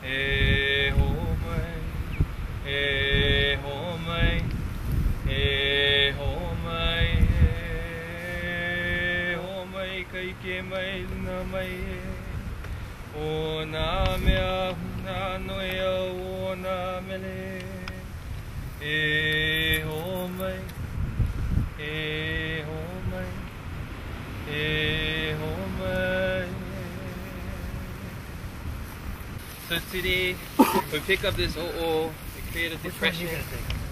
e ho mai, e ho mai, e ho mai, e ho mai, kai ke mai na mai o nā mea huna noia o nā mele e ho mai, e ho mai, e ho mai. So today we pick up this o'o, we create a depression,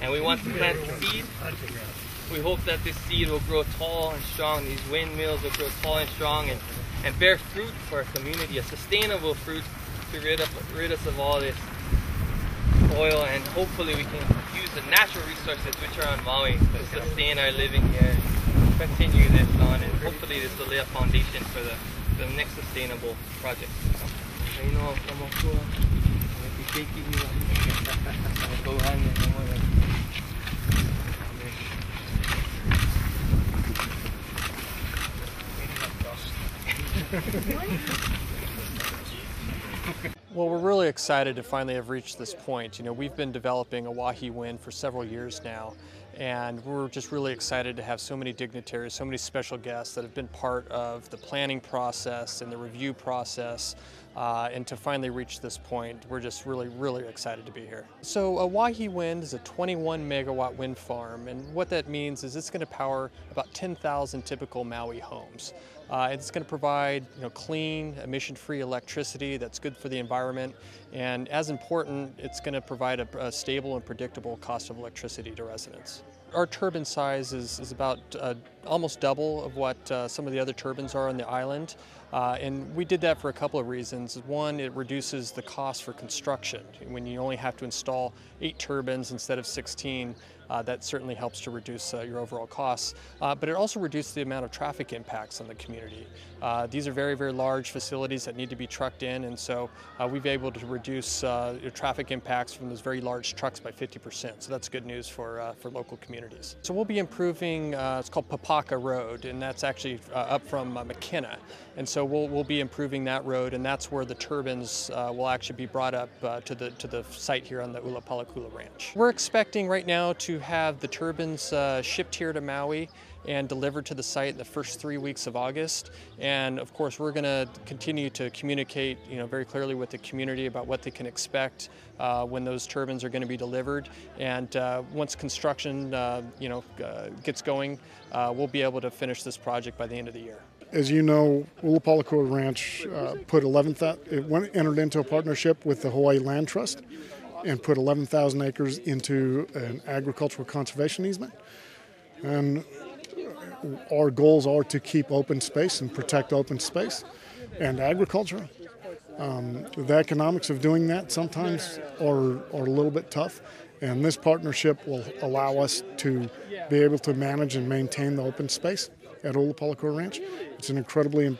and we want to plant seed. We hope that this seed will grow tall and strong, these windmills will grow tall and strong and bear fruit for our community, a sustainable fruit to rid us of all this oil, and hopefully we can use the natural resources which are on Maui to sustain our living here, continue this on, and hopefully this will lay a foundation for the next sustainable project. Well, we're really excited to finally have reached this point. You know, we've been developing Auwahi wind for several years now, and we're just really excited to have so many dignitaries, so many special guests that have been part of the planning process and the review process, and to finally reach this point, we're just really excited to be here. So Auwahi Wind is a 21 megawatt wind farm, and what that means is it's going to power about 10,000 typical Maui homes. It's going to provide, clean, emission-free electricity that's good for the environment, and as important, it's going to provide a stable and predictable cost of electricity to residents. Our turbine size is about almost double of what some of the other turbines are on the island, and we did that for a couple of reasons. One, it reduces the cost for construction. When you only have to install 8 turbines instead of 16, that certainly helps to reduce your overall costs, but it also reduces the amount of traffic impacts on the community. These are very large facilities that need to be trucked in, and so we've been able to reduce traffic impacts from those very large trucks by 50%, so that's good news for local communities. So we'll be improving, it's called Papaka Road, and that's actually up from McKenna, and so we'll be improving that road, and that's where the turbines will actually be brought up to the site here on the Ulupalakua ranch. We're expecting right now to have the turbines shipped here to Maui and delivered to the site in the first 3 weeks of August. And of course, we're going to continue to communicate, very clearly with the community about what they can expect when those turbines are going to be delivered. And once construction, gets going, we'll be able to finish this project by the end of the year. As you know, Ulupalakua Ranch entered into a partnership with the Hawaii Land Trust and put 11,000 acres into an agricultural conservation easement. And our goals are to keep open space and protect open space and agriculture. The economics of doing that sometimes are a little bit tough, and this partnership will allow us to be able to manage and maintain the open space at Ulupalakua Ranch. It's an incredibly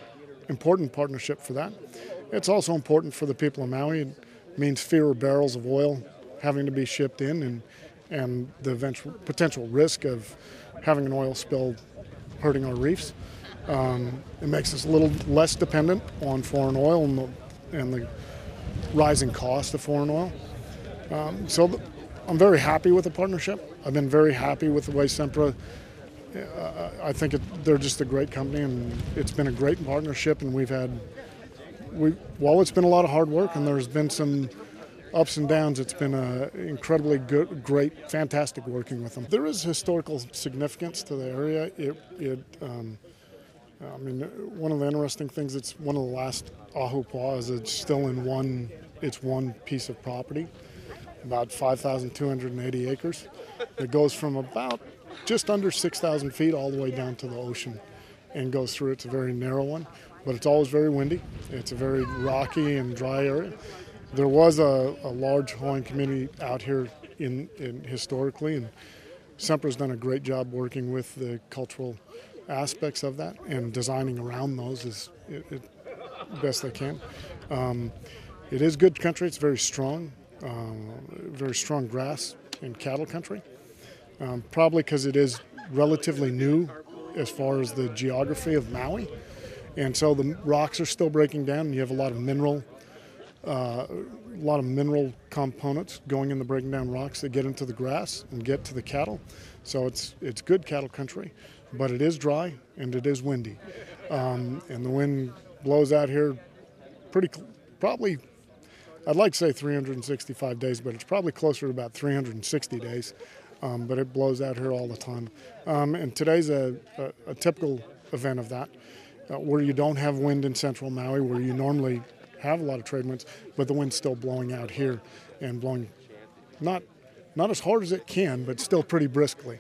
important partnership for that. It's also important for the people of Maui. It means fewer barrels of oil having to be shipped in, and the eventual potential risk of having an oil spill hurting our reefs. It makes us a little less dependent on foreign oil and the rising cost of foreign oil. So I'm very happy with the partnership. I've been very happy with the way Sempra. I think they're just a great company, and it's been a great partnership, and while it's been a lot of hard work and there's been some ups and downs, it's been incredibly good, great, fantastic working with them. There is historical significance to the area. One of the interesting things, it's one of the last ahupua'a is it's still in one piece of property, about 5,280 acres. It goes from about just under 6,000 feet all the way down to the ocean and goes through. It's a very narrow one, but it's always very windy. It's a very rocky and dry area. There was a large Hawaiian community out here historically, and Sempra's done a great job working with the cultural aspects of that and designing around those as best they can. It is good country. It's very strong grass and cattle country, probably because it is relatively new as far as the geography of Maui, and so the rocks are still breaking down, and you have a lot of mineral a lot of mineral components going in the breaking down rocks that get into the grass and get to the cattle. So it's good cattle country, but it is dry and it is windy. And the wind blows out here probably, I'd like to say 365 days, but it's probably closer to about 360 days. But it blows out here all the time. And today's a typical event of that, where you don't have wind in central Maui, where you normally have a lot of trade winds, but the wind's still blowing out here and blowing not as hard as it can, but still pretty briskly.